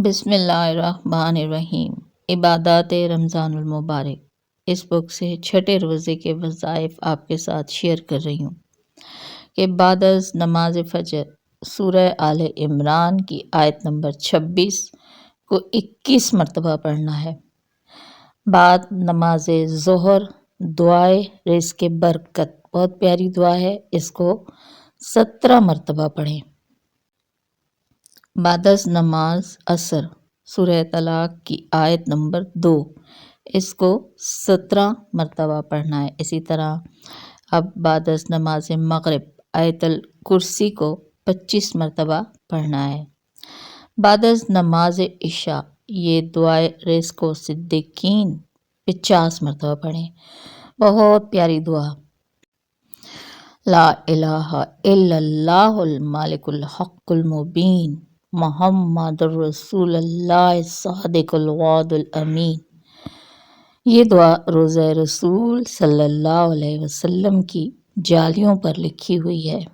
بسم اللہ الرحمن الرحیم۔ عبادات رمضان المبارک، اس بک سے چھٹے روزے کے وظائف آپ کے ساتھ شیئر کر رہی ہوں کہ بعد از نماز فجر سورہ آل عمران کی آیت نمبر 26 کو 21 مرتبہ پڑھنا ہے۔ بعد نماز ظہر دعائے رزق برکت، بہت پیاری دعا ہے، اس کو 17 مرتبہ پڑھیں۔ بعد از نماز عصر سورہ طلاق کی آیت نمبر 2، اس کو 17 مرتبہ پڑھنا ہے۔ اسی طرح اب بعد از نماز مغرب آیت الکرسی کو 25 مرتبہ پڑھنا ہے۔ بعد از نماز عشاء یہ دعائے رزق و صدیقین 50 مرتبہ پڑھیں، بہت پیاری دعا۔ لا الہ الا اللہ المالک الحق المبین محمد الرسول اللہ صادق الوعد الامین۔ یہ دعا روضہ رسول صلی اللہ علیہ وسلم کی جالیوں پر لکھی ہوئی ہے۔